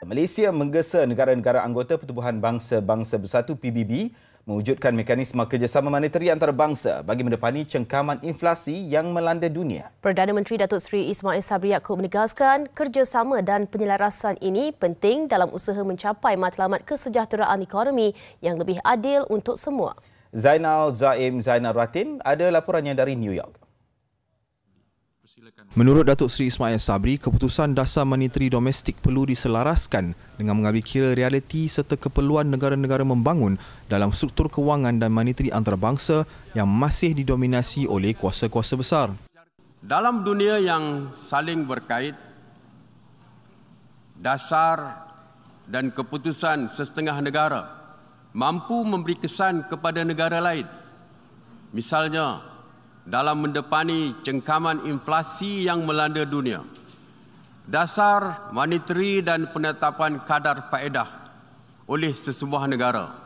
Malaysia menggesa negara-negara anggota Pertubuhan Bangsa-Bangsa Bersatu PBB mewujudkan mekanisme kerjasama moneteri antarabangsa bagi mendepani cengkaman inflasi yang melanda dunia. Perdana Menteri Datuk Seri Ismail Sabri Yaakob menegaskan kerjasama dan penyelarasan ini penting dalam usaha mencapai matlamat kesejahteraan ekonomi yang lebih adil untuk semua. Zainal Ratin ada laporannya dari New York. Menurut Datuk Seri Ismail Sabri, keputusan dasar moneteri domestik perlu diselaraskan dengan mengambil kira realiti serta keperluan negara-negara membangun dalam struktur kewangan dan moneteri antarabangsa yang masih didominasi oleh kuasa-kuasa besar. Dalam dunia yang saling berkait, dasar dan keputusan sesetengah negara mampu memberi kesan kepada negara lain. Misalnya, dalam mendepani cengkaman inflasi yang melanda dunia, dasar moneteri dan penetapan kadar faedah oleh sesebuah negara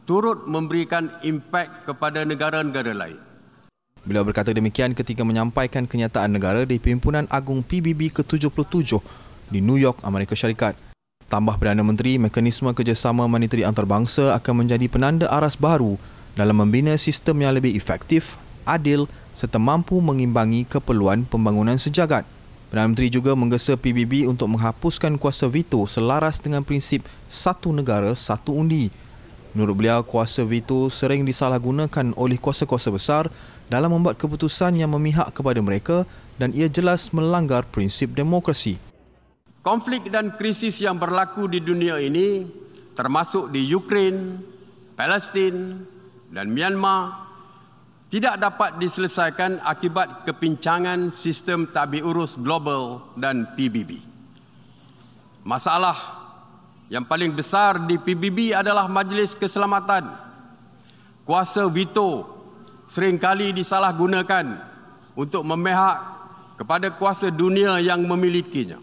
turut memberikan impak kepada negara-negara lain. Beliau berkata demikian ketika menyampaikan kenyataan negara di Perhimpunan Agung PBB ke-77 di New York, Amerika Syarikat. Tambah Perdana Menteri, mekanisme kerjasama moneteri antarabangsa akan menjadi penanda aras baru dalam membina sistem yang lebih efektif, adil serta mampu mengimbangi keperluan pembangunan sejagat. Perdana Menteri juga menggesa PBB untuk menghapuskan kuasa veto selaras dengan prinsip satu negara, satu undi. Menurut beliau, kuasa veto sering disalahgunakan oleh kuasa-kuasa besar dalam membuat keputusan yang memihak kepada mereka dan ia jelas melanggar prinsip demokrasi. Konflik dan krisis yang berlaku di dunia ini, termasuk di Ukraine, Palestin dan Myanmar, tidak dapat diselesaikan akibat kepincangan sistem tadbir urus global dan PBB. Masalah yang paling besar di PBB adalah Majlis Keselamatan. Kuasa veto seringkali disalahgunakan untuk memihak kepada kuasa dunia yang memilikinya.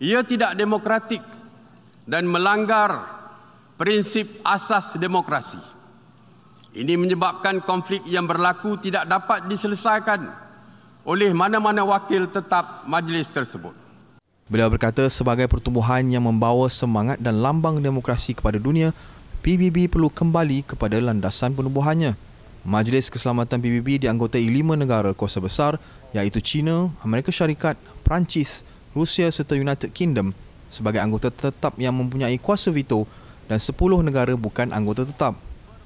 Ia tidak demokratik dan melanggar prinsip asas demokrasi. Ini menyebabkan konflik yang berlaku tidak dapat diselesaikan oleh mana-mana wakil tetap majlis tersebut. Beliau berkata sebagai pertumbuhan yang membawa semangat dan lambang demokrasi kepada dunia, PBB perlu kembali kepada landasan penubuhannya. Majlis Keselamatan PBB dianggotai 5 negara kuasa besar iaitu China, Amerika Syarikat, Perancis, Rusia serta United Kingdom sebagai anggota tetap yang mempunyai kuasa veto dan 10 negara bukan anggota tetap.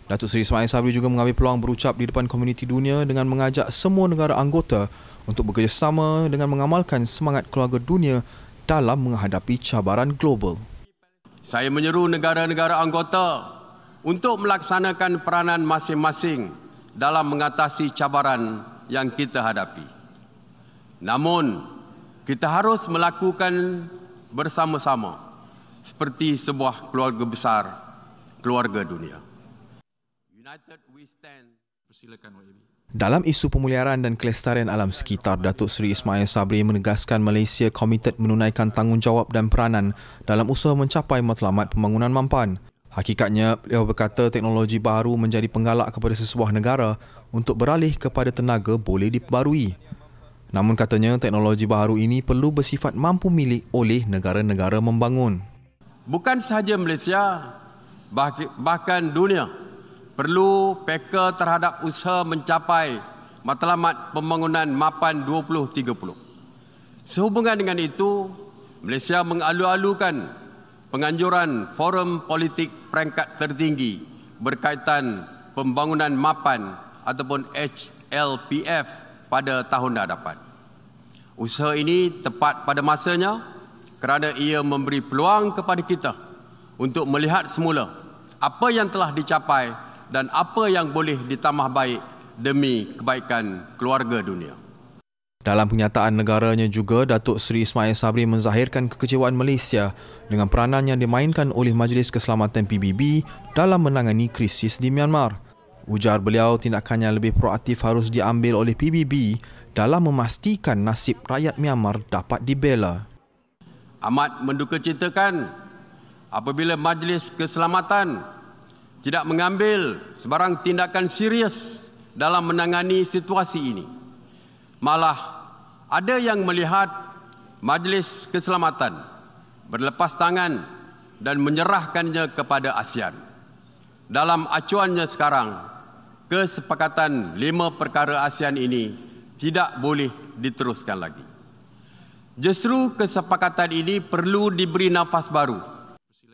Datuk Seri Ismail Sabri juga mengambil peluang berucap di depan komuniti dunia dengan mengajak semua negara anggota untuk bekerjasama dengan mengamalkan semangat keluarga dunia dalam menghadapi cabaran global. Saya menyeru negara-negara anggota untuk melaksanakan peranan masing-masing dalam mengatasi cabaran yang kita hadapi. Namun, kita harus melakukan bersama-sama seperti sebuah keluarga besar, keluarga dunia. Dalam isu pemeliharaan dan kelestarian alam sekitar, Datuk Seri Ismail Sabri menegaskan Malaysia komited menunaikan tanggungjawab dan peranan dalam usaha mencapai matlamat pembangunan mampan. Hakikatnya, beliau berkata teknologi baru menjadi penggalak kepada sesebuah negara untuk beralih kepada tenaga boleh diperbarui. Namun katanya teknologi baru ini perlu bersifat mampu milik oleh negara-negara membangun. Bukan sahaja Malaysia, bahkan dunia perlu peka terhadap usaha mencapai matlamat pembangunan mapan 2030. Sehubungan dengan itu, Malaysia mengalu-alukan penganjuran Forum Politik Peringkat Tertinggi berkaitan pembangunan mapan ataupun HLPF pada tahun hadapan. Usaha ini tepat pada masanya kerana ia memberi peluang kepada kita untuk melihat semula apa yang telah dicapai dan apa yang boleh ditambah baik demi kebaikan keluarga dunia. Dalam kenyataan negaranya juga, Datuk Seri Ismail Sabri menzahirkan kekecewaan Malaysia dengan peranan yang dimainkan oleh Majlis Keselamatan PBB dalam menangani krisis di Myanmar. Ujar beliau tindakan yang lebih proaktif harus diambil oleh PBB dalam memastikan nasib rakyat Myanmar dapat dibela. Amat mendukacitakan apabila Majlis Keselamatan tidak mengambil sebarang tindakan serius dalam menangani situasi ini. Malah ada yang melihat Majlis Keselamatan berlepas tangan dan menyerahkannya kepada ASEAN. Dalam acuannya sekarang, kesepakatan 5 perkara ASEAN ini tidak boleh diteruskan lagi. Justru kesepakatan ini perlu diberi nafas baru.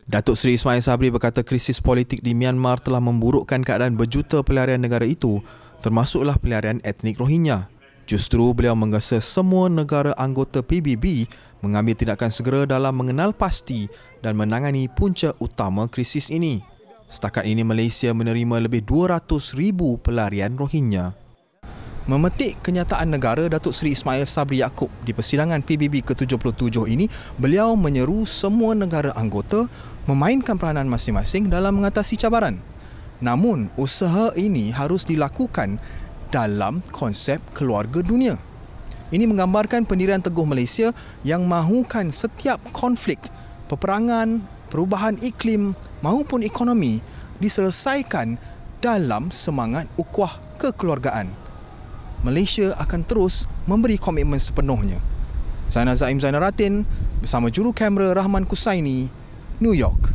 Datuk Seri Ismail Sabri berkata krisis politik di Myanmar telah memburukkan keadaan berjuta pelarian negara itu, termasuklah pelarian etnik Rohingya. Justru beliau menggesa semua negara anggota PBB mengambil tindakan segera dalam mengenal pasti dan menangani punca utama krisis ini. Setakat ini Malaysia menerima lebih 200,000 pelarian Rohingya. Memetik kenyataan negara Datuk Seri Ismail Sabri Yaakob di persidangan PBB ke-77 ini, beliau menyeru semua negara anggota memainkan peranan masing-masing dalam mengatasi cabaran. Namun, usaha ini harus dilakukan dalam konsep keluarga dunia. Ini menggambarkan pendirian teguh Malaysia yang mahukan setiap konflik, peperangan, perubahan iklim maupun ekonomi diselesaikan dalam semangat ukhuwah kekeluargaan. Malaysia akan terus memberi komitmen sepenuhnya. Saya Zaim Zainaratin bersama juru kamera Rahman Kusaini, New York.